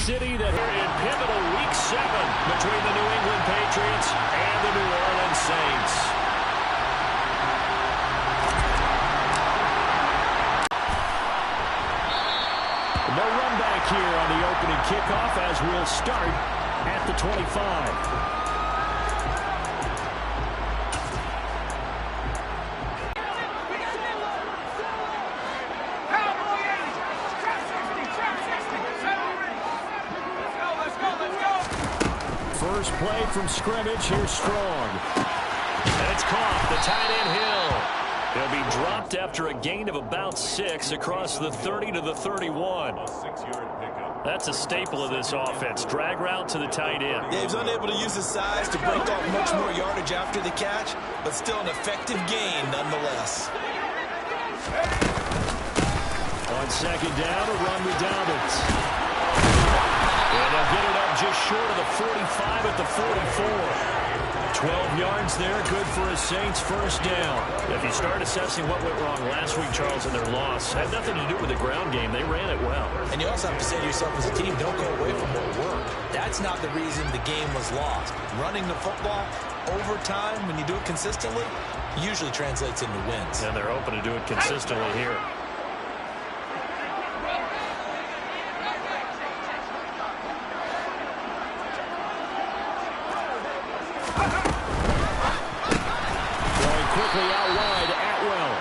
city that are in pivotal Week 7 between the New England Patriots and the New Orleans Saints. No run back here on the opening kickoff as we'll start at the 25. First play from scrimmage. Here's Strong. And it's caught. The tight end Hill. He'll be dropped after a gain of about 6 across the 30 to the 31. That's a staple of this offense. Drag route to the tight end. Yeah, he's unable to use his size to break off much more yardage after the catch, but still an effective gain nonetheless. On second down, a run with Dobbins. And they'll get it up just short of the 45 at the 44. 12 yards there, good for a Saints first down. If you start assessing what went wrong last week, Charles, in their loss, had nothing to do with the ground game. They ran it well. And you also have to say to yourself as a team, don't go away from what worked. That's not the reason the game was lost. Running the football over time, when you do it consistently, usually translates into wins. And they're open to do it consistently here. Quickly out wide, Atwell.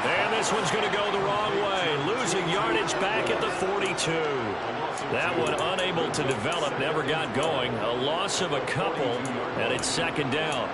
And this one's going to go the wrong way. Losing yardage back at the 42. That one unable to develop, never got going. A loss of a couple, and it's second down.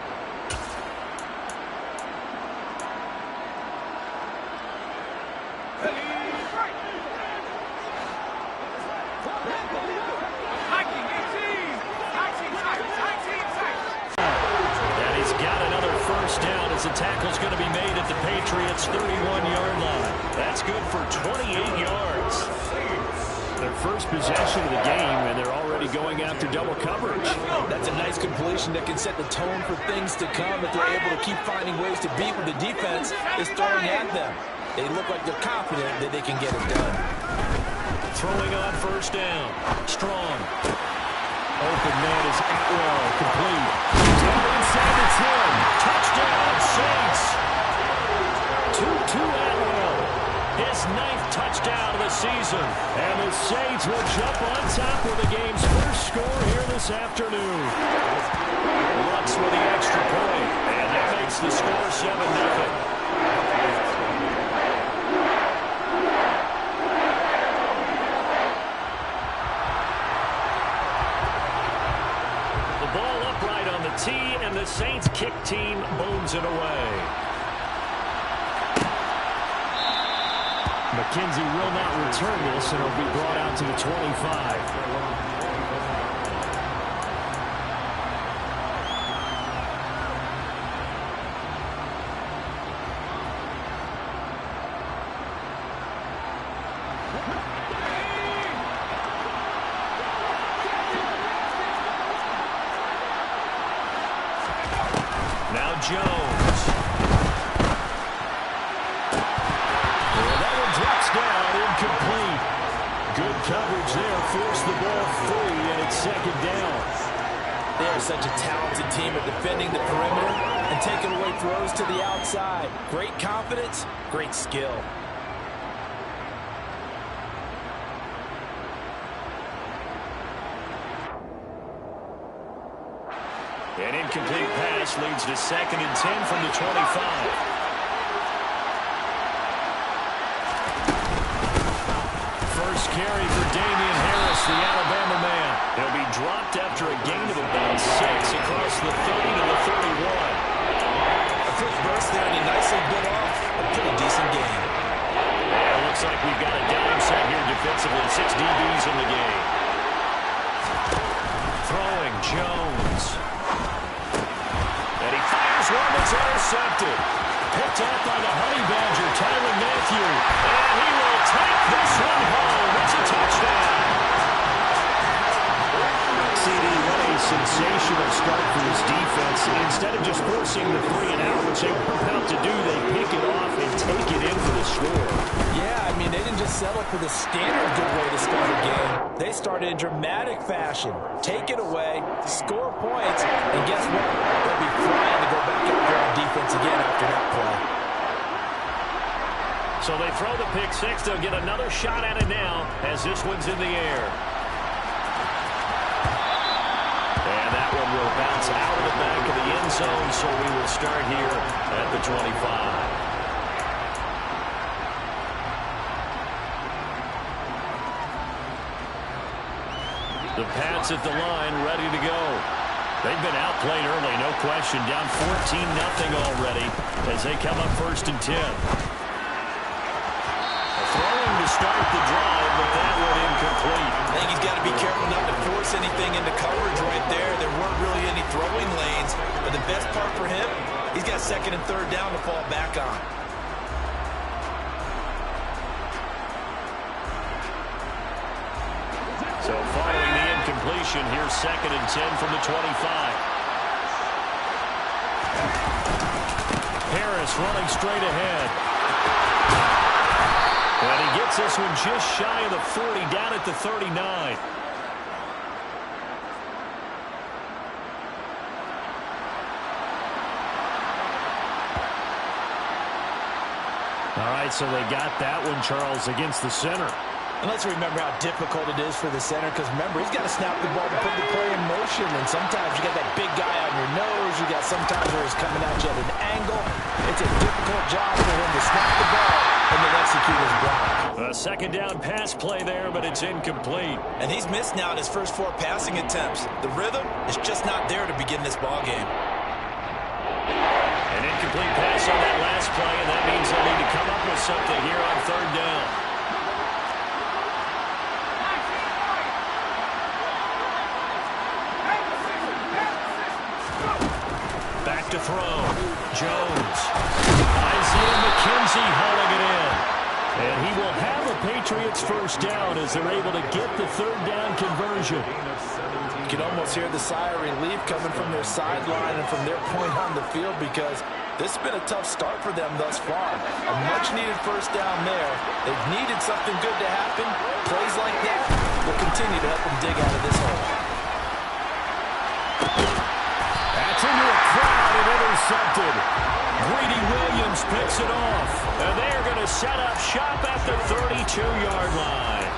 The tackle's going to be made at the Patriots' 31-yard line. That's good for 28 yards. Their first possession of the game, and they're already going after double coverage. That's a nice completion that can set the tone for things to come if they're able to keep finding ways to beat what the defense is throwing at them. They look like they're confident that they can get it done. Throwing on first down. Strong. Open man is Atwell, complete. Down inside the 10. Touchdown, Saints. 2-2 Atwell. His 9th touchdown of the season. And the Saints will jump on top with the game's first score here this afternoon. Lux with the extra point. And that makes the score 7-0. And the Saints kick team booms it away. McKenzie will not return this, and it'll be brought out to the 25. Jones. That one drops down, incomplete. Good coverage there, forced the ball free, and it's second down. They are such a talented team at defending the perimeter and taking away throws to the outside. Great confidence, great skill. An incomplete pass leads to 2nd and 10 from the 25. First carry for Damian Harris, the Alabama man. He'll be dropped after a gain of about 6 across the 30 to the 31. A quick burst there, and he nicely bit off a pretty decent game. Yeah, it looks like we've got a dime set here defensively. 6 DBs in the game. Throwing Jones. And he fires one that's intercepted. Picked up by the Honey Badger, Tyrann Mathieu. And he will take this one home. It's a touchdown. CD, what a sensation intentional start for his defense. Instead of just forcing the 3 and out, which they were about to do, they pick it off and take it in for the score. Yeah, I mean, they didn't just settle for the standard good way to start a game. They started in dramatic fashion. Take it away, score points, and guess what? They'll be flying to go back out there on defense again after that play. So they throw the pick six. They'll get another shot at it now as this one's in the air. And that one will bounce out of the back of the end zone, so we will start here at the 25. The Pats at the line, ready to go. They've been outplayed early, no question. Down 14-0 already as they come up 1st and 10. Throwing to start the drive, but that one incomplete. I think he's got to be careful not to force anything into coverage right there. There weren't really any throwing lanes, but the best part for him, he's got 2nd and 3rd down to fall back on. So following the incompletion, here's 2nd and 10 from the 25. Harris running straight ahead. And he gets this one just shy of the 40, down at the 39. All right, so they got that one, Charles, against the center. And let's remember how difficult it is for the center, because remember, he's got to snap the ball to put the play in motion, and sometimes you got that big guy on your nose. You got sometimes where he's coming at you at an angle. It's a difficult job for him to snap the ball and then execute his block. A 2nd down pass play there, but it's incomplete. And he's missed now in his first 4 passing attempts. The rhythm is just not there to begin this ball game. An incomplete pass on that last play, and that means they'll need to come up with something here on 3rd down. Back to throw. Jones. Isaiah McKenzie hauling it in. And he will have a Patriots 1st down as they're able to get the 3rd down conversion. You can almost hear the sigh of relief coming from their sideline and from their point on the field, because this has been a tough start for them thus far. A much-needed 1st down there. They've needed something good to happen. Plays like that will continue to help them dig out of this hole. That's into a crowd and intercepted. Greedy Williams picks it off. And they're going to set up shop at the 32-yard line.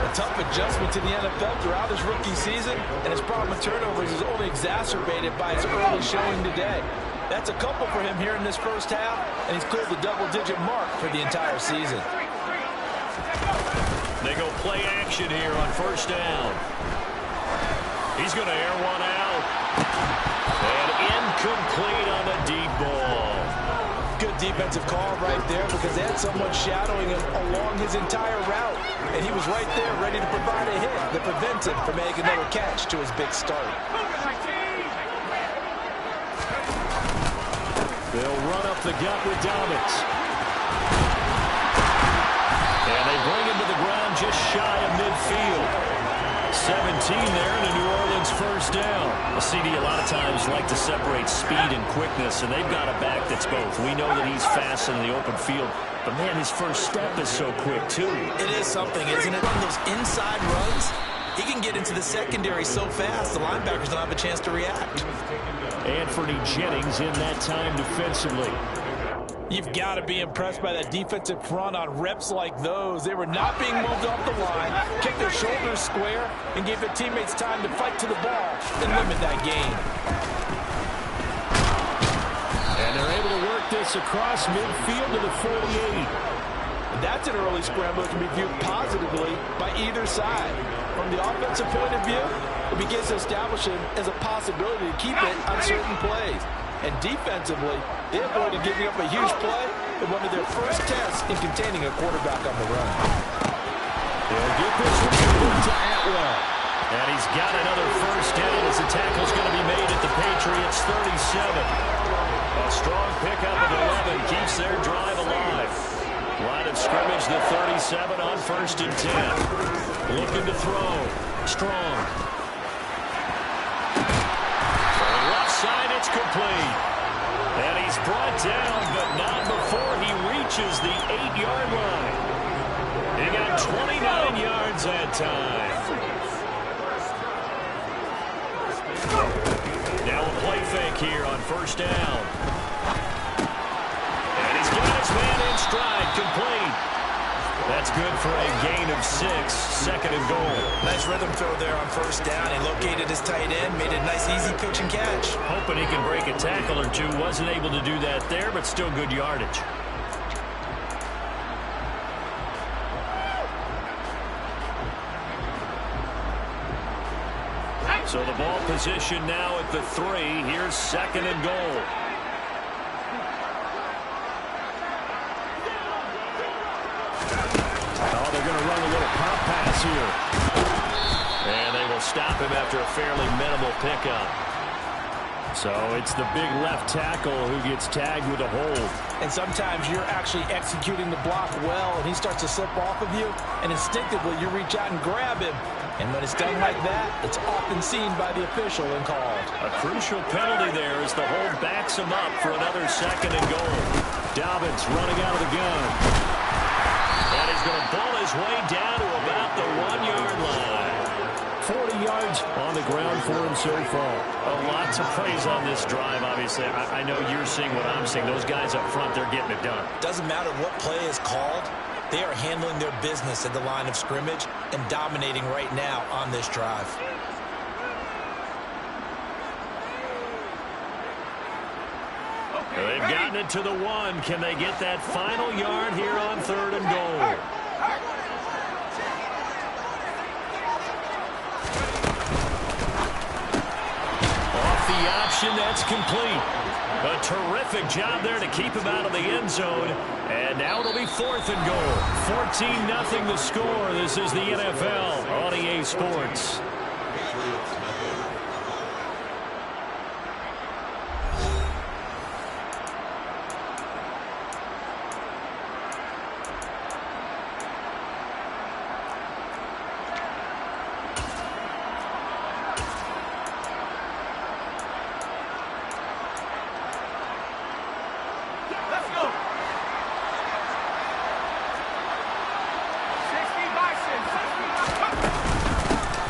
A tough adjustment to the NFL throughout his rookie season, and his problem with turnovers is only exacerbated by his early showing today. That's a couple for him here in this 1st half, and he's cleared the double-digit mark for the entire season. They go play action here on 1st down. He's going to air one out. And incomplete on the deep ball. Good defensive call right there, because they had someone shadowing him along his entire route. And he was right there ready to provide a hit that prevents him from making another catch to his big start. They'll run up the gut with Dobbins. And they bring him to the ground just shy of midfield. 17 there and a New Orleans 1st down. A CD a lot of times like to separate speed and quickness, and they've got a back that's both. We know that he's fast in the open field, but man, his first step is so quick too. It is something, isn't it? On those inside runs, he can get into the secondary so fast, the linebackers don't have a chance to react. Anthony Jennings in that time defensively. You've got to be impressed by that defensive front on reps like those. They were not being moved off the line, kept their shoulders square, and gave their teammates time to fight to the ball and limit that gain. And they're able to work this across midfield to the 48. That's an early scramble that can be viewed positively by either side. From the offensive point of view, it begins to establish him as a possibility to keep it on certain plays. And defensively, they avoided giving up a huge play in one of their first tests in containing a quarterback on the run. They'll get this one to Atwell. And he's got another 1st down as the tackle's going to be made at the Patriots 37. A strong pickup of 11 keeps their drive alive. Line of scrimmage, the 37 on 1st and 10. Looking to throw. Strong. complete. And he's brought down, but not before he reaches the 8-yard line. He got 29 yards that time. Now a play fake here on first down. And he's got his man in stride, complete. That's good for a gain of 6, second and goal. Nice rhythm throw there on first down. He located his tight end, made a nice easy pitch and catch. Hoping he can break a tackle or two. Wasn't able to do that there, but still good yardage. So the ball position now at the 3. Here's second and goal. Oh, they're going to run a little pop pass here. And they will stop him after a fairly minimal pickup. So it's the big left tackle who gets tagged with a hold. And sometimes you're actually executing the block well, and he starts to slip off of you, and instinctively you reach out and grab him. And when it's done like that, it's often seen by the official and called. A crucial penalty there as the hold backs him up for another second and goal. Dobbins running out of the gun. And he's going to ball his way down to about the 1-yard line. 40 yards on the ground for him so far. Lots of praise on this drive, obviously. I know you're seeing what I'm seeing. Those guys up front, they're getting it done. Doesn't matter what play is called. They are handling their business at the line of scrimmage and dominating right now on this drive. They've gotten it to the 1. Can they get that final yard here on third and goal? Off the option, that's complete. A terrific job there to keep him out of the end zone. And now it'll be fourth and goal. 14-0 the score. This is the NFL on EA Sports.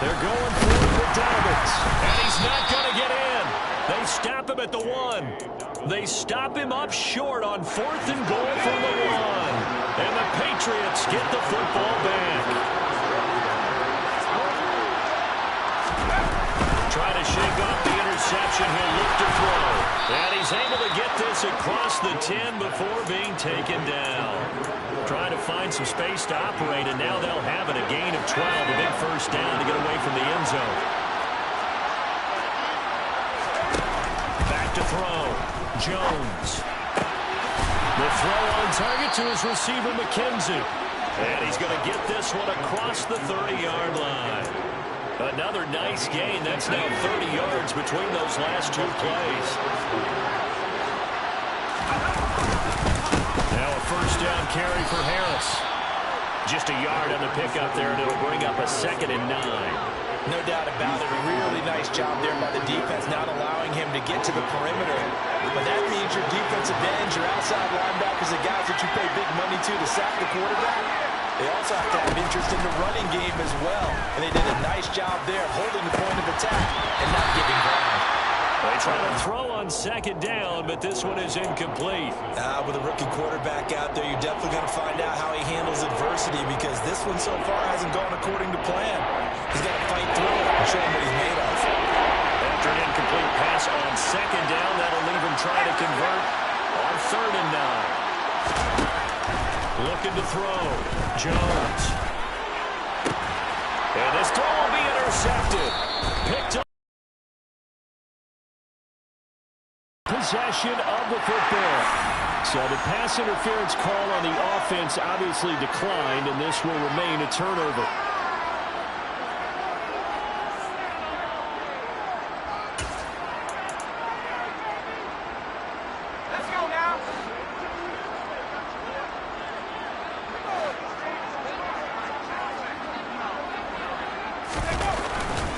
They're going for it with Dobbins. And he's not going to get in. They stop him at the 1. They stop him up short on fourth and goal from the 1. And the Patriots get the football back. Trying to shake off the interception. He'll look to throw. And he's able to get this across the 10 before being taken down. Trying to find some space to operate, and now they'll have it. A gain of 12, a big first down to get away from the end zone. Back to throw. Jones. The throw on target to his receiver, McKenzie. And he's going to get this one across the 30-yard line. Another nice gain. That's now 30 yards between those last 2 plays. Now a first down carry for Harris. Just a yard on the pickup there, and it'll bring up a 2nd and 9. No doubt about it. A really nice job there by the defense, not allowing him to get to the perimeter. But that means your defensive ends, your outside linebackers, the guys that you pay big money to sack the quarterback, they also have to have interest in the running game as well. And they did a nice job there holding the point of attack and not giving ground. They try to throw on 2nd down, but this one is incomplete. With a rookie quarterback out there, you're definitely going to find out how he handles adversity, because this one so far hasn't gone according to plan. He's got to fight through it and show him what he's made of. After an incomplete pass on 2nd down, that'll leave him trying to convert on 3rd and 9. Looking to throw. Jones. And this throw will be intercepted. Picked up. Possession of the football. So the pass interference call on the offense obviously declined, and this will remain a turnover. Let's go now.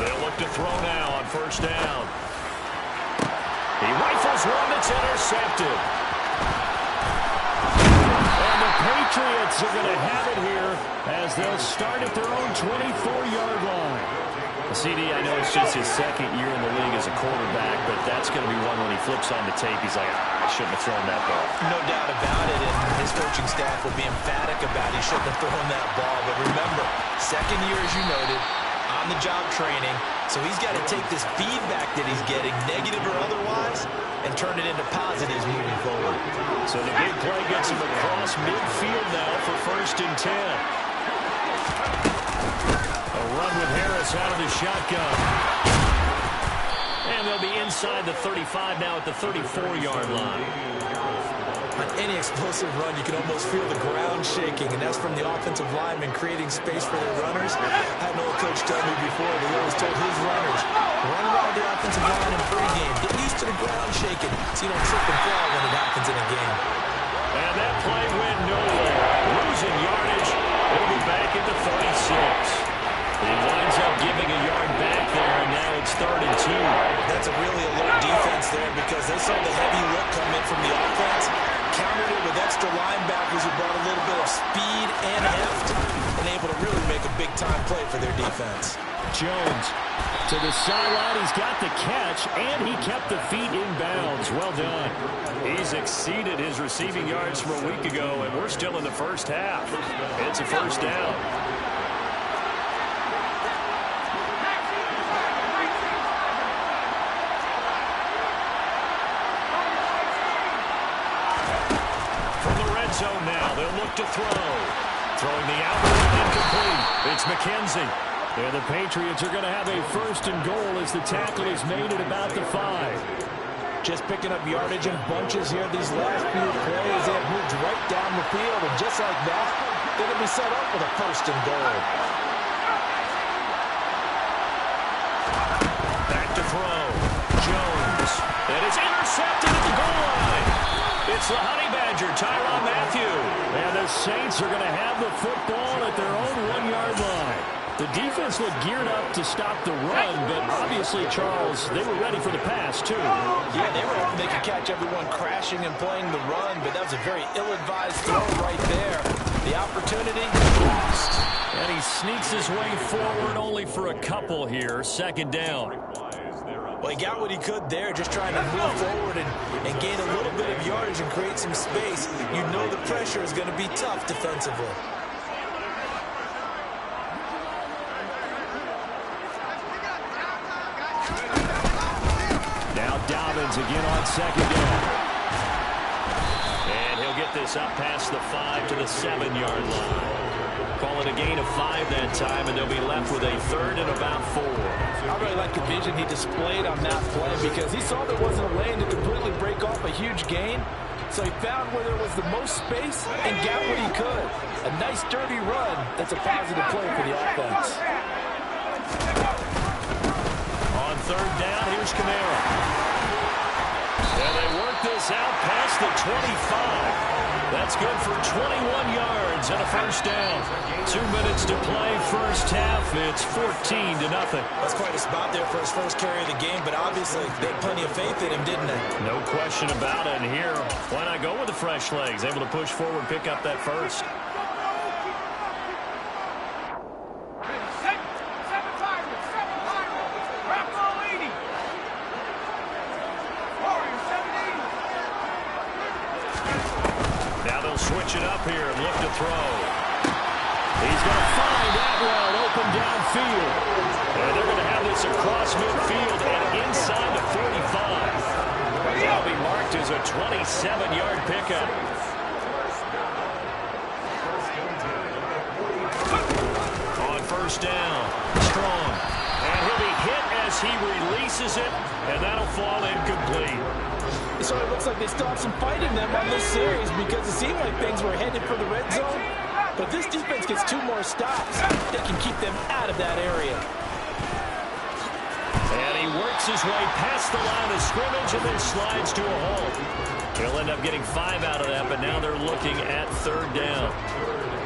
They'll look to throw now on first down. He rifles one that's intercepted. And the Patriots are going to have it here as they'll start at their own 24-yard line. CD, I know it's just his second year in the league as a quarterback, but that's going to be one when he flips on the tape. He's like, I shouldn't have thrown that ball. No doubt about it, and his coaching staff will be emphatic about he shouldn't have thrown that ball. But remember, second year, as you noted, on-the-job training, so he's got to take this feedback that he's getting, negative or otherwise, and turn it into positives moving forward. So the big play gets him across midfield now for 1st and 10. A run with Harris out of the shotgun. And they'll be inside the 35 now at the 34-yard line. On any explosive run, you can almost feel the ground shaking, and that's from the offensive linemen creating space for their runners. I had an old coach tell me before that he always told his runners, run around the offensive line in pregame. Get used to the ground shaking so you don't trip and fall when it happens in a game. And that play went nowhere. Losing yardage. It'll be back at the 36. He winds up giving a yard back there, and now it's 3rd and 2. That's a really alert defense there because they saw the heavy look come in from the offense, countered it with extra linebackers who brought a little bit of speed and heft, and able to really make a big-time play for their defense. Jones to the sideline. He's got the catch, and he kept the feet in bounds. Well done. He's exceeded his receiving yards from a week ago, and we're still in the first half. It's a 1st down. Zone now. They'll look to throw. Throwing the out route incomplete. It's McKenzie. And the Patriots are going to have a 1st and goal as the tackle is made at about the 5. Just picking up yardage in bunches here these last few plays. They have moved right down the field, and just like that, they're going to be set up with a 1st and goal. Back to throw. Jones. And it's intercepted at the goal line. It's the Honey Badger, Tyrann Mathieu. And the Saints are going to have the football at their own 1-yard line. The defense looked geared up to stop the run, but obviously, Charles, they were ready for the pass, too. Yeah, they were hoping they could catch everyone crashing and playing the run, but that was a very ill-advised throw right there. The opportunity lost. And he sneaks his way forward only for a couple here. 2nd down. Well, he got what he could there, just trying to move forward and gain a little bit of yardage and create some space. You know the pressure is going to be tough defensively. Now Dobbins again on 2nd down. And he'll get this up past the 5 to the 7-yard line. Call it a gain of 5 that time, and they'll be left with a 3rd and about 4. I really like the vision he displayed on that play because he saw there wasn't a lane to completely break off a huge gain. So he found where there was the most space and got what he could. A nice, dirty run. That's a positive play for the offense. On 3rd down, here's Kamara. And they work this out past the 25. That's good for 21 yards and a 1st down. 2 minutes to play, 1st half. It's 14-0. That's quite a spot there for his first carry of the game, but obviously they had plenty of faith in him, didn't they? No question about it. And here, why not go with the fresh legs? Able to push forward, pick up that 1st. Switch it up here and look to throw. He's going to find Atwell open downfield. And they're going to have this across midfield and inside the 45. That'll be marked as a 27-yard pickup. On 1st down, Strong. And he'll be hit as he releases it, and that'll fall incomplete. So it looks like they still have some fight in them on this series because it seemed like things were headed for the red zone. But this defense gets 2 more stops. They can keep them out of that area. And he works his way past the line of scrimmage and then slides to a halt. He'll end up getting 5 out of that, but now they're looking at 3rd down.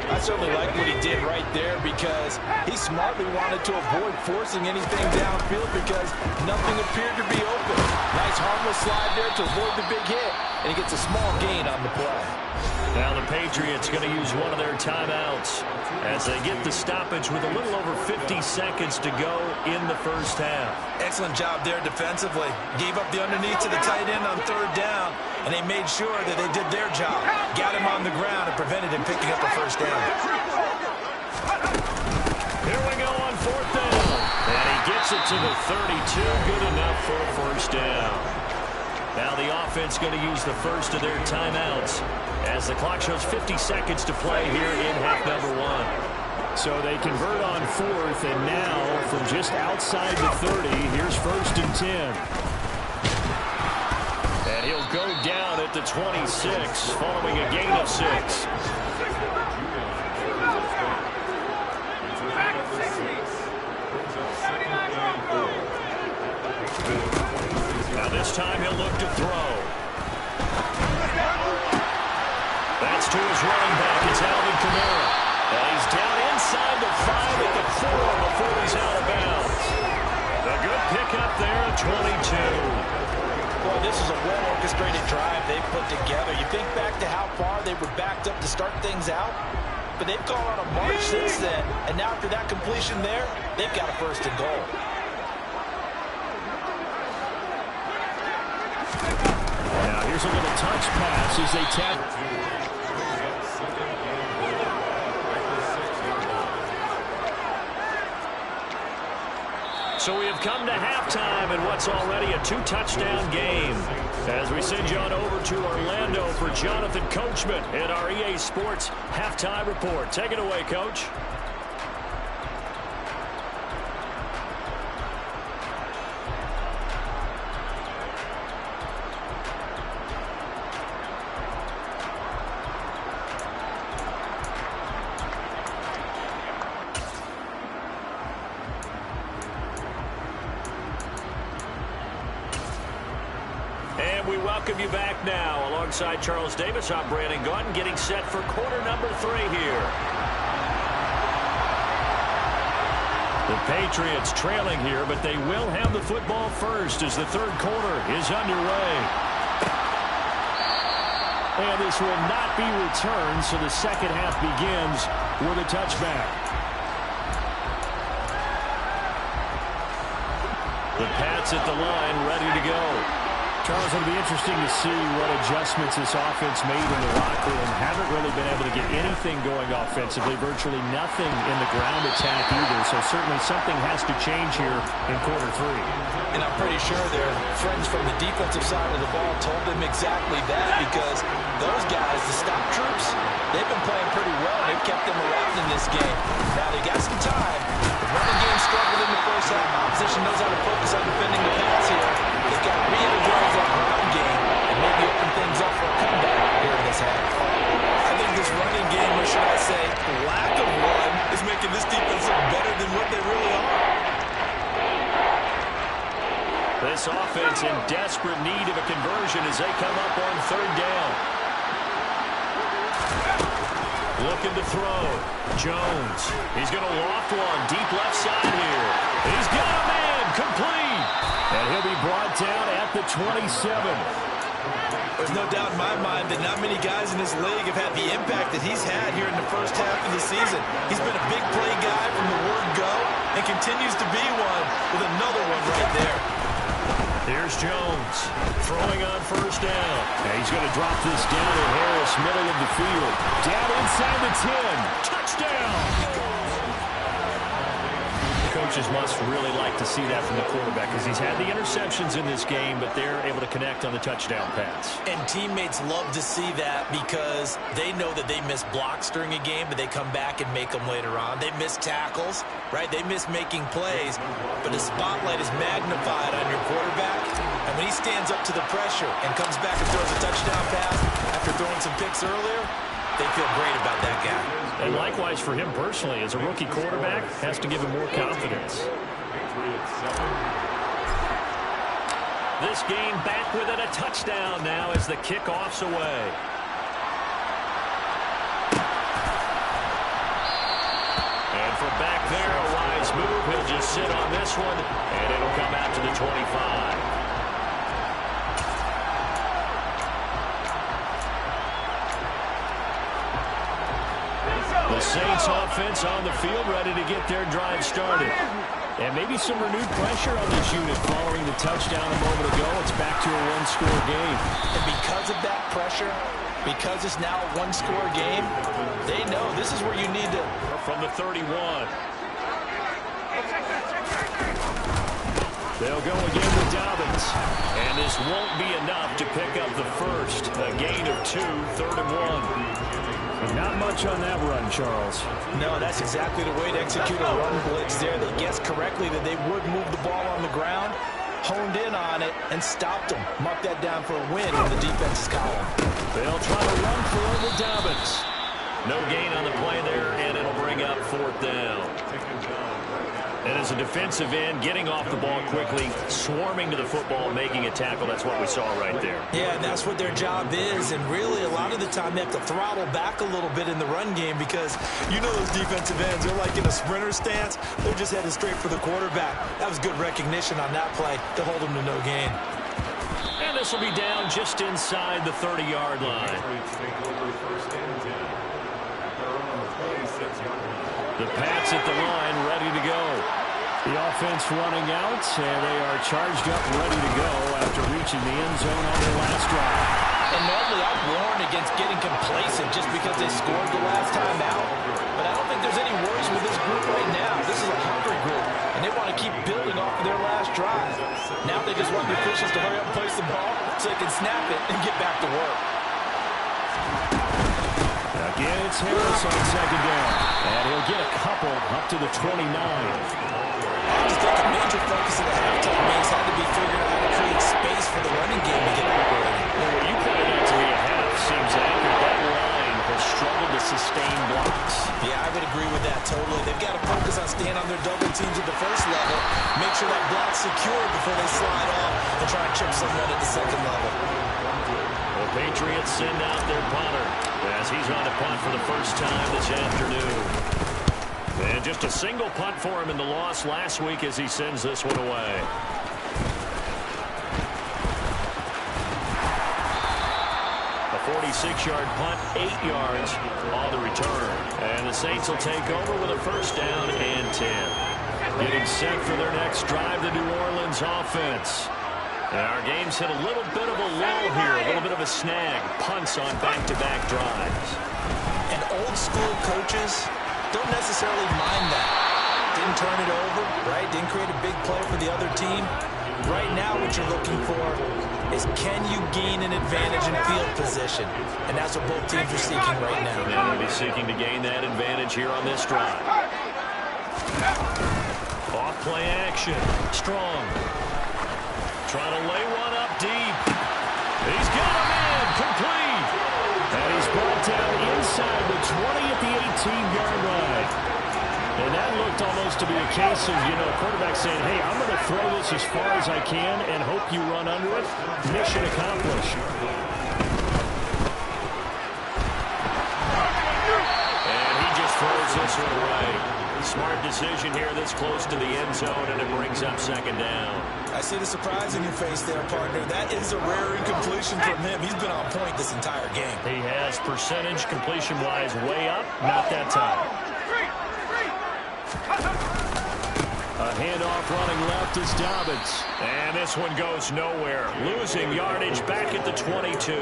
I certainly like what he did right there because he smartly wanted to avoid forcing anything downfield because nothing appeared to be open. Nice harmless slide there to avoid the big hit, and he gets a small gain on the play. Now the Patriots going to use one of their timeouts as they get the stoppage with a little over 50 seconds to go in the first half. Excellent job there defensively. Gave up the underneath to the tight end on 3rd down, and they made sure that they did their job. Got him on the ground and prevented him picking up a first down. Here we go on 4th down. And he gets it to the 32. Good enough for a first down. Now the offense going to use the first of their timeouts as the clock shows 50 seconds to play here in half number 1. So they convert on 4th, and now from just outside the 30, here's 1st and 10. And he'll go down at the 26 following a gain of 6. Now this time he'll look to throw. That's to his running back. It's Alvin Kamara. And he's down inside the 5 at the 4 before he's out of bounds. A good pickup there at 22. Boy, this is a well-orchestrated drive they've put together. You think back to how far they were backed up to start things out, but they've gone on a march since then. And now after that completion there, they've got a 1st and goal. Now here's a little touch pass as they tap. So we have come to halftime in what's already a 2-touchdown game. As we send you on over to Orlando for Jonathan Coachman at our EA Sports Halftime Report. Take it away, Coach. We welcome you back now. Alongside Charles Davis, I'm Brandon Gaudin, getting set for quarter number 3 here. The Patriots trailing here, but they will have the football first as the 3rd quarter is underway. And this will not be returned, so the 2nd half begins with a touchback. The Pats at the line, ready to go. Charles, it'll be interesting to see what adjustments this offense made in the locker room. Haven't really been able to get anything going offensively, virtually nothing in the ground attack either. So certainly something has to change here in quarter 3. And I'm pretty sure their friends from the defensive side of the ball told them exactly that because those guys, the stop troops, they've been playing pretty well. They've kept them around in this game. Now they got some time. The running game struggled in the first half. Opposition knows how to focus on defending the pass here. They've got to re-energize that ground game and maybe open things up for a comeback here in this half. I think this running game, or should I say lack of one, is making this defense look better than what they really are. This offense in desperate need of a conversion as they come up on 3rd down. Looking to throw. Jones. He's going to loft one. Deep left side here. He's got a man. Complete. And he'll be brought down at the 27. There's no doubt in my mind that not many guys in this league have had the impact that he's had here in the first half of the season. He's been a big play guy from the word go and continues to be one with another one right there. Here's Jones throwing on 1st down. And he's going to drop this down to Harris, middle of the field. Down inside the 10. Touchdown! Coaches must really like to see that from the quarterback because he's had the interceptions in this game, but they're able to connect on the touchdown pass. And teammates love to see that because they know that they miss blocks during a game, but they come back and make them later on. They miss tackles, right? They miss making plays, but the spotlight is magnified on your quarterback. And when he stands up to the pressure and comes back and throws a touchdown pass after throwing some picks earlier, they feel great about that guy. And likewise for him personally, as a rookie quarterback, has to give him more confidence. This game back within a touchdown now as the kickoff's away. And from back there, a wise move. He'll just sit on this one, and it'll come out to the 25. The Saints offense on the field, ready to get their drive started. And maybe some renewed pressure on this unit following the touchdown a moment ago. It's back to a one-score game. And because of that pressure, because it's now a one-score game, they know this is where you need to. From the 31. They'll go again with Dobbins. And this won't be enough to pick up the first. A gain of 2, 3rd and 1. Not much on that run, Charles. No, that's exactly the way to execute a run blitz there. They guessed correctly that they would move the ball on the ground, honed in on it, and stopped them. Mark that down for a win in the defense's column. They'll try to run for it with Dobbins. No gain on the play there, and it'll bring up 4th down. And as a defensive end, getting off the ball quickly, swarming to the football, making a tackle, that's what we saw right there. Yeah, that's what their job is, and really a lot of the time they have to throttle back a little bit in the run game because you know those defensive ends, they're like in a sprinter stance. They're just headed straight for the quarterback. That was good recognition on that play to hold them to no gain. And this will be down just inside the 30-yard line. The Pats at the line, ready to go. The offense running out, and they are charged up, ready to go after reaching the end zone on their last drive. And normally I'd warn against getting complacent just because they scored the last time out. But I don't think there's any worries with this group right now. This is a hungry group, and they want to keep building off of their last drive. Now they just want the officials to hurry up and place the ball so they can snap it and get back to work. Again, it's Harris on 2nd down. And he'll get a couple up to the 29. I just think a major focus of the halftime games had to be figuring out how to create space for the running game to get operating. Well, what you pointed out to me at half seems accurate. That line has struggled to sustain blocks. Yeah, I would agree with that totally. They've got to focus on staying on their double teams at the first level, make sure that block's secure before they slide off and try and chip someone at the second level. The Patriots send out their punter as he's on a punt for the first time this afternoon. And just a single punt for him in the loss last week as he sends this one away. A 46-yard punt, 8 yards on the return. And the Saints will take over with a 1st down and 10. Getting set for their next drive, the New Orleans offense. And our game's hit a little bit of a lull here, a little bit of a snag. Punts on back-to-back drives. And old-school coaches don't necessarily mind that. Didn't turn it over, right? Didn't create a big play for the other team. Right now what you're looking for is can you gain an advantage in field position? And that's what both teams are seeking right now. And they'll be seeking to gain that advantage here on this drive. Off play action. Strong. Trying to lay one up deep. He's got him in. Complete. And he's brought down inside the 20 at the 18-yard line. And that looked almost to be a case of, quarterback saying, hey, I'm going to throw this as far as I can and hope you run under it. Mission accomplished. And he just throws this one away. Smart decision here this close to the end zone, and it brings up 2nd down. I see the surprise in your face there, partner. That is a rare incompletion from him. He's been on point this entire game. He has percentage completion-wise way up, not that time. A handoff running left is Dobbins. And this one goes nowhere. Losing yardage back at the 22.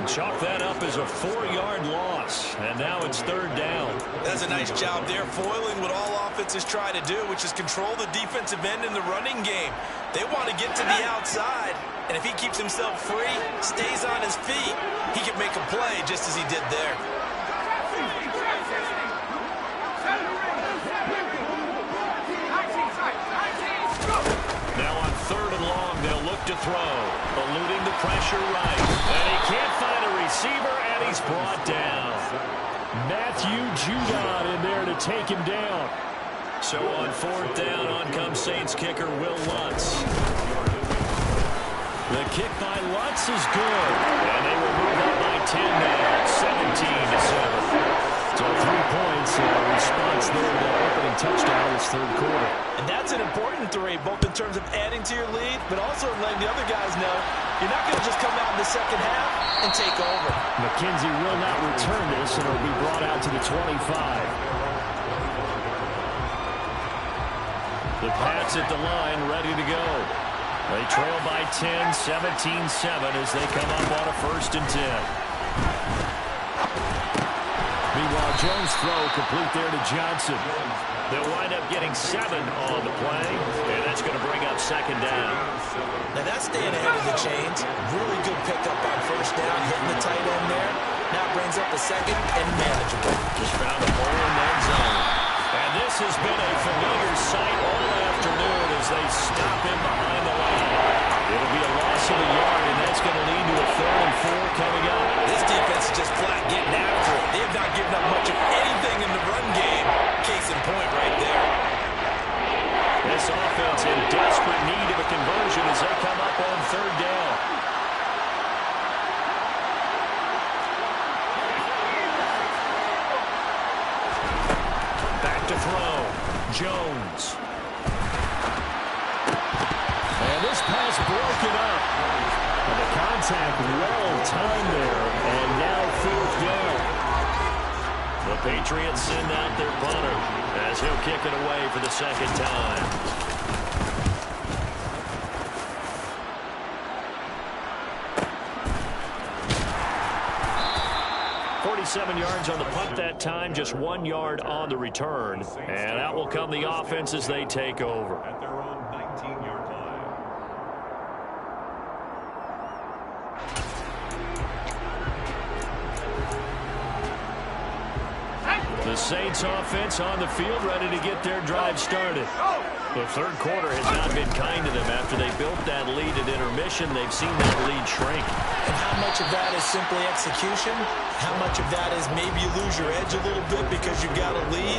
Chalk that up as a 4-yard loss. And now it's 3rd down. That's a nice job there, foiling what all offenses try to do, which is control the defensive end in the running game. They want to get to the outside, and if he keeps himself free, stays on his feet, he can make a play just as he did there. Now on 3rd and long, they'll look to throw. Eluding the pressure right. And he can't find a receiver, and he's brought down. Matthew Judon in there to take him down. So on 4th down, on comes Saints kicker Will Lutz. The kick by Lutz is good. And they will move up by 10 now, 17-7. So 3 points in response there to that opening touchdown this third quarter. And that's an important 3, both in terms of adding to your lead, but also letting the other guys know you're not going to just come out in the second half and take over. McKenzie will not return this, and it'll be brought out to the 25. The Pats at the line, ready to go. They trail by 10, 17-7 as they come up on a 1st and 10. Meanwhile, Jones' throw complete there to Johnson. They'll wind up getting 7 on the play, and that's going to bring up 2nd down. Now that's staying ahead of the chains. Really good pickup on 1st down, hitting the tight end there. Now brings up the 2nd and manageable. Just found a hole in that zone. And this has been a familiar sight all afternoon as they stop him behind the line. It'll be a loss of a yard, and that's going to lead to a 3rd and 4 coming up. This defense is just flat getting after it. They have not given up much of anything in the run game. Case in point right there. This offense in desperate need of a conversion as they come up on 3rd down. Back to throw. Jones. And this pass broken up. And the contact well timed there. And now 4th down. The Patriots send out their punter as he'll kick it away for the 2nd time. .47 yards on the punt that time, just 1 yard on the return. And out will come the offense as they take over. At their own 19-yard line. The Saints offense on the field, ready to get their drive started. The third quarter has not been kind to them. After they built that lead at intermission, they've seen that lead shrink. And how much of that is simply execution? How much of that is maybe you lose your edge a little bit because you've got a lead?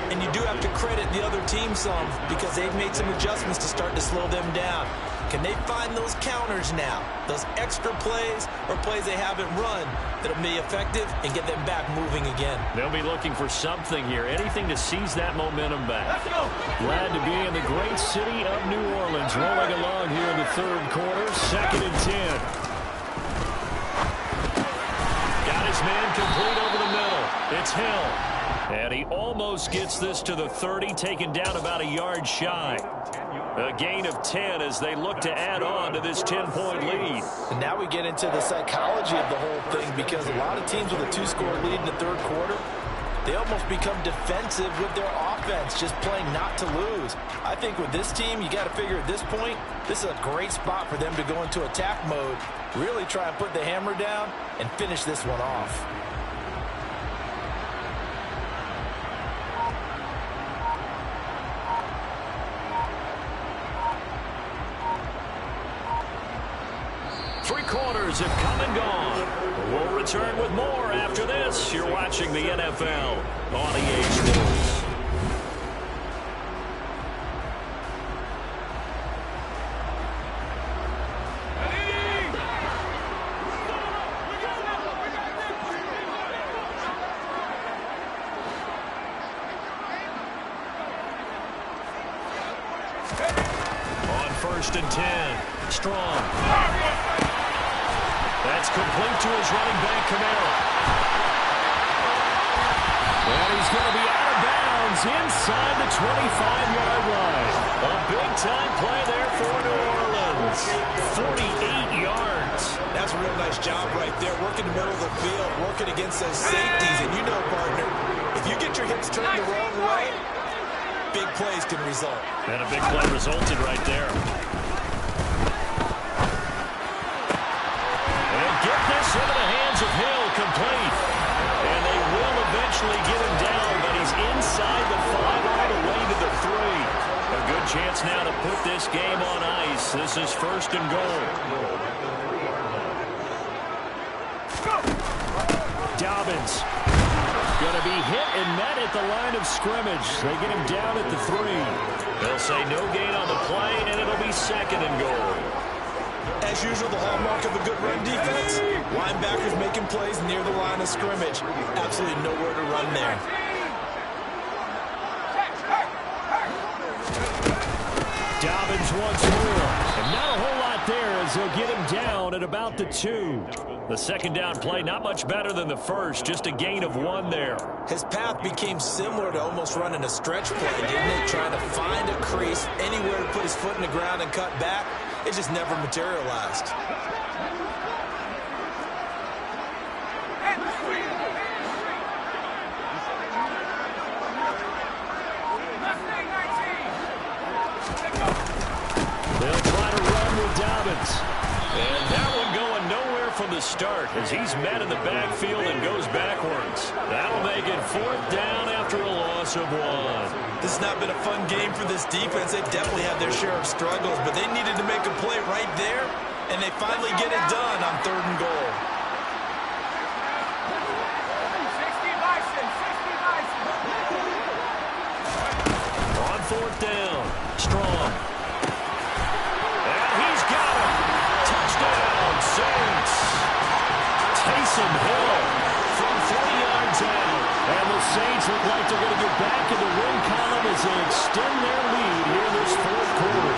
And you do have to credit the other team some because they've made some adjustments to start to slow them down. Can they find those counters now, those extra plays or plays they haven't run that'll be effective and get them back moving again? They'll be looking for something here, anything to seize that momentum back. Glad to be in the great city of New Orleans, rolling along here in the third quarter, 2nd and 10. Got his man complete over the middle. It's Hill. And he almost gets this to the 30, taken down about a yard shy. A gain of 10 as they look to add on to this 10-point lead. And now we get into the psychology of the whole thing because a lot of teams with a 2-score lead in the third quarter, they almost become defensive with their offense, just playing not to lose. I think with this team, you got to figure at this point, this is a great spot for them to go into attack mode, really try and put the hammer down and finish this one off. Three quarters have come and gone. We'll return with more after this. You're watching the NFL on EA Sports. On 1st and 10, Strong. That's complete to his running back, Kamara. And he's going to be out of bounds inside the 25-yard line. A big-time play there for New Orleans. 48 yards. That's a real nice job right there, working the middle of the field, working against those safeties. And you know, partner, if you get your hips turned the wrong way, big plays can result. And a big play resulted right there. Get this into the hands of Hill, complete. And they will eventually get him down, but he's inside the 5 all the way to the 3. A good chance now to put this game on ice. This is 1st and goal. Dobbins going to be hit and met at the line of scrimmage. They get him down at the 3. They'll say no gain on the play, and it'll be 2nd and goal. As usual, the hallmark of a good run defense, linebackers making plays near the line of scrimmage. Absolutely nowhere to run there. Dobbins once more. And not a whole lot there as they'll get him down at about the 2. The second down play, not much better than the first, just a gain of 1 there. His path became similar to almost running a stretch play, didn't it? Trying to find a crease, anywhere to put his foot in the ground and cut back. It just never materialized. They'll try to run with Dobbins. And that one going nowhere from the start as he's met in the backfield and goes backwards. That'll make it 4th down after a loss of 1. This has not been a fun game for this defense. They've definitely had their share of struggles, but they needed to make a play right there, and they finally get it done on 3rd and goal. On 4th down, Strong. And he's got him. Touchdown, Saints. Taysom Hill from 40 yards out. And the Saints look like they're going to get back in the win column as they extend their lead here in this 4th quarter.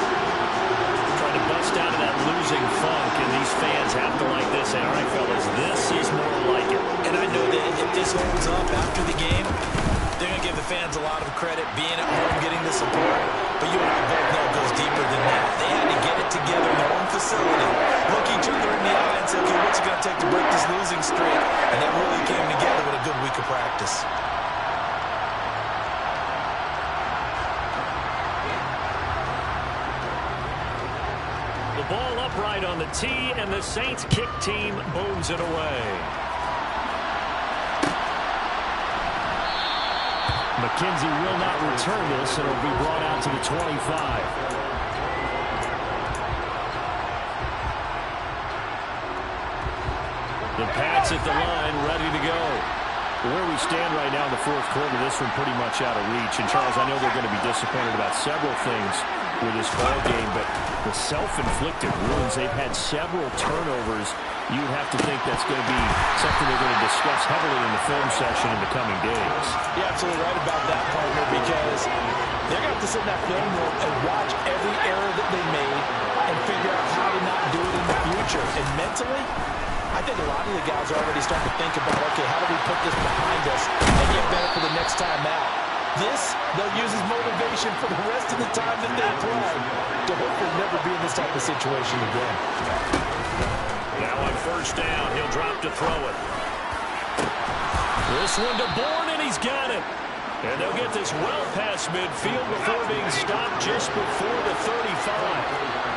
Trying to bust out of that losing funk, and these fans have to like this. And all right, fellas, this is more like it. And I know that if this holds up after the game, they're going to give the fans a lot of credit, being at home, getting the support. But you and I both know it goes deeper than that. They had to get it together in their own facility, look each other in the eye and say, okay, what's it going to take to break this losing streak? And that really came together with a good week of practice. The ball upright on the tee, and the Saints kick team booms it away. McKenzie will not return this, and it'll be brought out to the 25. The Pats at the line, ready to go. Where we stand right now in the 4th quarter, this one pretty much out of reach. And, Charles, I know they're going to be disappointed about several things with this ball game, but the self-inflicted wounds, they've had several turnovers. You'd have to think that's going to be something they're going to discuss heavily in the film session in the coming days. You're absolutely right about that, partner, because they're going to have to sit in that film room and watch every error that they made and figure out how to not do it in the future. And mentally, I think a lot of the guys are already starting to think about, okay, how do we put this behind us and get better for the next time out? This, they'll use as motivation for the rest of the time that they play to hopefully never be in this type of situation again. Now on 1st down, he'll drop to throw it. This one to Bourne, and he's got it. And they'll get this well past midfield before being stopped just before the 35.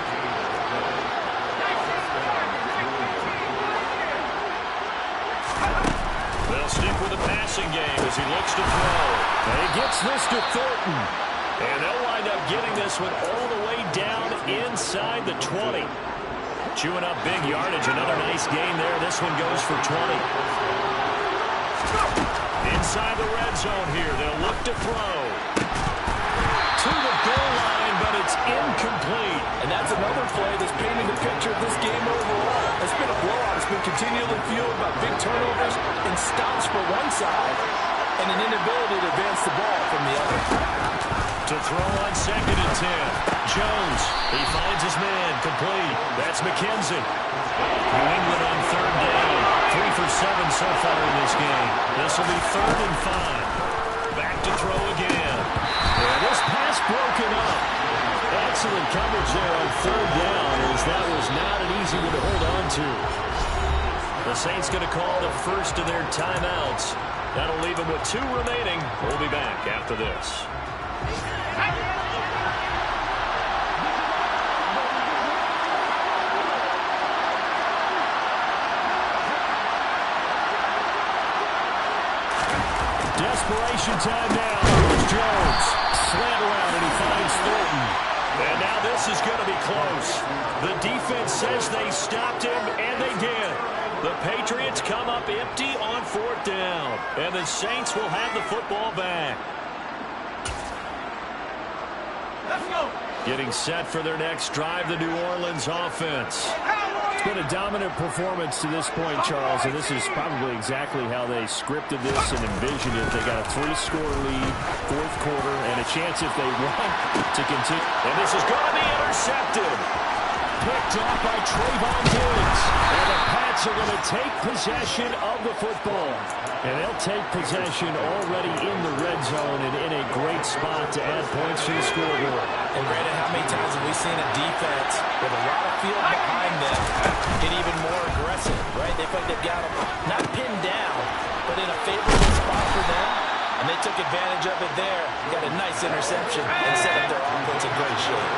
They'll stick with the passing game as he looks to throw. And he gets this to Thornton. And they'll wind up getting this one all the way down inside the 20. Chewing up big yardage. Another nice gain there. This one goes for 20. Inside the red zone here. They'll look to throw. To the goal line, but it's incomplete. And that's another play that's painting the picture of this game overall. It's been a blowout. It's been continually fueled by big turnovers and stops for one side and an inability to advance the ball from the other. To throw on 2nd and 10. Jones, he finds his man, complete. That's McKenzie. New England on 3rd down. 3 for 7 so far in this game. This will be 3rd and 5. Back to throw again. And this pass broken up. Excellent coverage there on 3rd down, as that was not an easy one to hold on to. The Saints going to call the first of their timeouts. That'll leave them with 2 remaining. We'll be back after this. Desperation time now. Here's Jones. Slant around, and he finds Thornton. And now this is going to be close. The defense says they stopped him, and they did. The Patriots come up empty on 4th down. And the Saints will have the football back. Let's go. Getting set for their next drive, the New Orleans offense. Been a dominant performance to this point, Charles, and this is probably exactly how they scripted this and envisioned it. They got a 3-score lead, fourth quarter, and a chance if they want to continue. And this is going to be intercepted. Picked off by Trayvon Diggs. And the Pats are going to take possession of the football. And they'll take possession already in the red zone and in a great spot to add points to the scoreboard. And Brandon, how many times have we seen a defense with a lot of field behind them get even more aggressive, right? They feel like they've got them not pinned down, but in a favorable spot for them. And they took advantage of it there. Got a nice interception and set up their offense in great shape.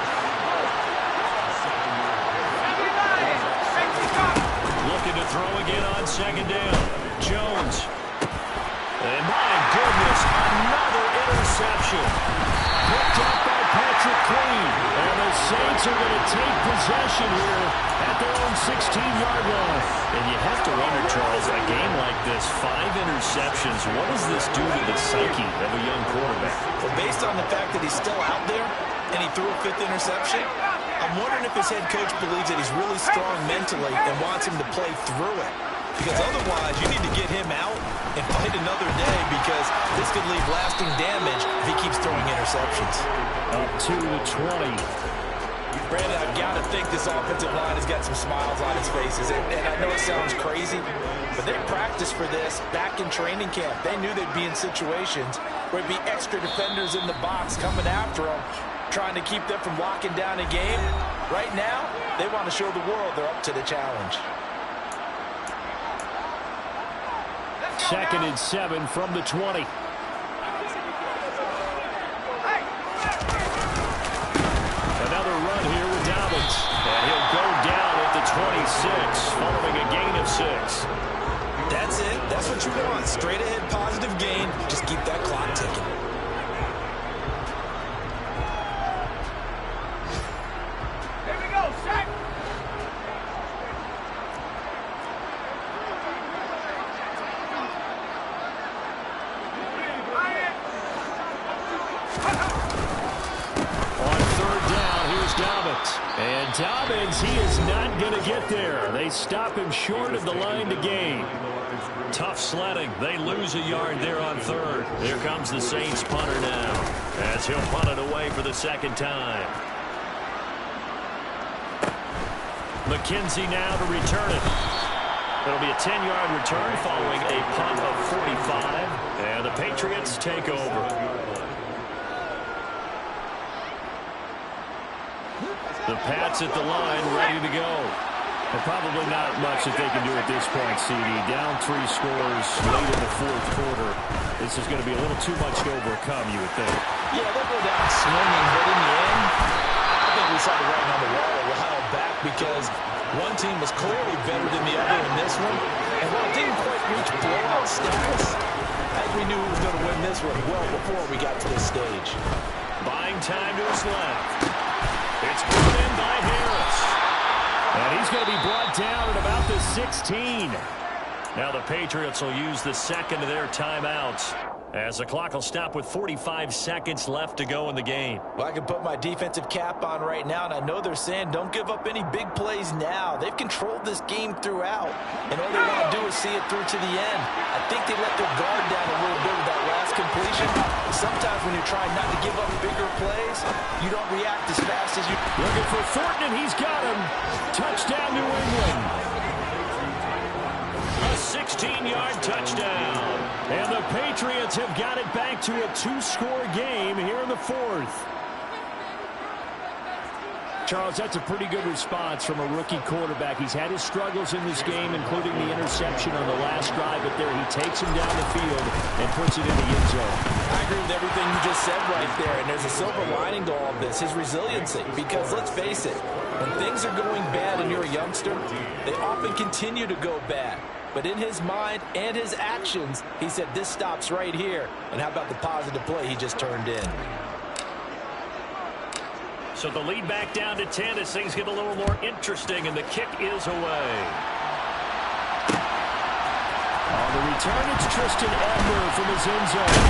Looking to throw again on second down. Jones. And my goodness, another interception. Picked up by Patrick Queen. And the Saints are going to take possession here at their own 16-yard line. And you have to wonder, Charles, a game like this, 5 interceptions, what does this do to the psyche of a young quarterback? Well, based on the fact that he's still out there and he threw a 5th interception, I'm wondering if his head coach believes that he's really strong mentally and wants him to play through it. Because otherwise, you need to get him out and fight another day, because this could leave lasting damage if he keeps throwing interceptions. Up to the 20. Brandon, I've got to think this offensive line has got some smiles on his faces. And I know it sounds crazy, but they practiced for this back in training camp. They knew they'd be in situations where there'd be extra defenders in the box coming after them, trying to keep them from locking down a game. Right now, they want to show the world they're up to the challenge. 2nd and 7 from the 20. Another run here with Dobbins. And he'll go down at the 26, following a gain of 6. That's it. That's what you want. Straight ahead positive gain. Just keep that clock ticking. And Dobbins, he is not going to get there. They stop him short of the line to gain. Tough sledding. They lose a yard there on 3rd. Here comes the Saints punter now, as he'll punt it away for the 2nd time. McKenzie now to return it. It'll be a 10-yard return following a punt of 45. And the Patriots take over. The Pats at the line, ready to go. But probably not much that they can do at this point, CD. Down 3 scores late in the 4th quarter. This is going to be a little too much to overcome, you would think. Yeah, they'll go down swinging, but in the end, I think we saw the writing on the wall a while back, because one team was clearly better than the other in this one. And while it didn't quite reach blowout status, I think we knew who was going to win this one well before we got to this stage. Buying time to his left. It's put in by Harris. And he's going to be brought down at about the 16. Now the Patriots will use the 2nd of their timeouts, as the clock will stop with 45 seconds left to go in the game. Well, I can put my defensive cap on right now, and I know they're saying don't give up any big plays now. They've controlled this game throughout, and all they want to do is see it through to the end. I think they let their guard down a little bit with that last completion. Sometimes when you're trying not to give up bigger plays, you don't react as fast as you... Looking for Thornton, and he's got him. Touchdown, New England. A 16-yard touchdown. And the Patriots have got it back to a 2-score game here in the 4th. Charles, that's a pretty good response from a rookie quarterback. He's had his struggles in this game, including the interception on the last drive, but there he takes him down the field and puts it in the end zone. I agree with everything you just said right there, and there's a silver lining to all of this, his resiliency. Because let's face it, when things are going bad and you're a youngster, they often continue to go bad. But in his mind and his actions, he said, this stops right here. And how about the positive play he just turned in? So the lead back down to 10 as things get a little more interesting, and the kick is away. On the return, it's Tristan Ebner from his end zone.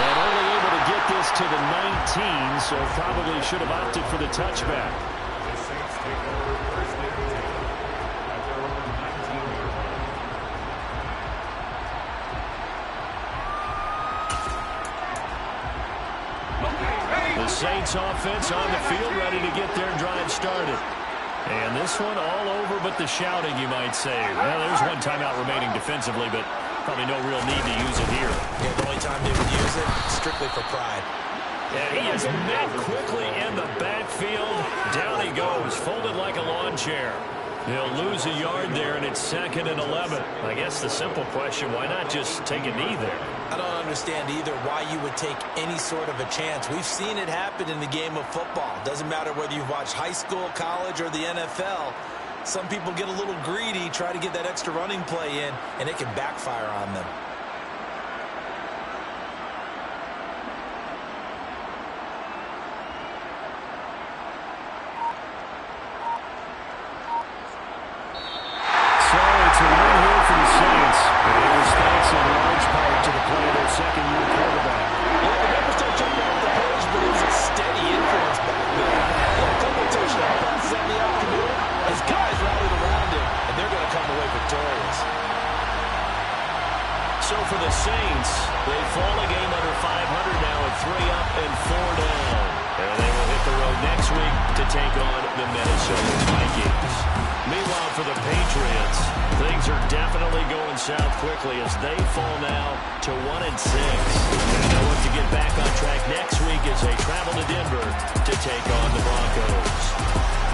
And only able to get this to the 19, so probably should have opted for the touchback. Saints offense on the field, ready to get their drive started. And this one all over but the shouting, you might say. Well, there's one timeout remaining defensively, but probably no real need to use it here. Yeah, the only time they would use it, strictly for pride. And he is met quickly in the backfield. Down he goes, folded like a lawn chair. He'll lose a yard there, and it's 2nd and 11. I guess the simple question, why not just take a knee there? I don't understand either why you would take any sort of a chance. We've seen it happen in the game of football. Doesn't matter whether you've watched high school, college, or the NFL. Some people get a little greedy, try to get that extra running play in, and it can backfire on them. Second-year quarterback. Yeah, the numbers don't jump off the page, but it was a steady influence back there. A couple touchdown passes on the afternoon. His guys rallied around him, and they're going to come away victorious. So for the Saints, they fall a game under 500 now at 3 up and 4 down. And they will hit the road next week to take on the Minnesota Vikings. Meanwhile, for the Patriots, things are definitely going south quickly as they fall now to 1-6. And they'll look to get back on track next week as they travel to Denver to take on the Broncos.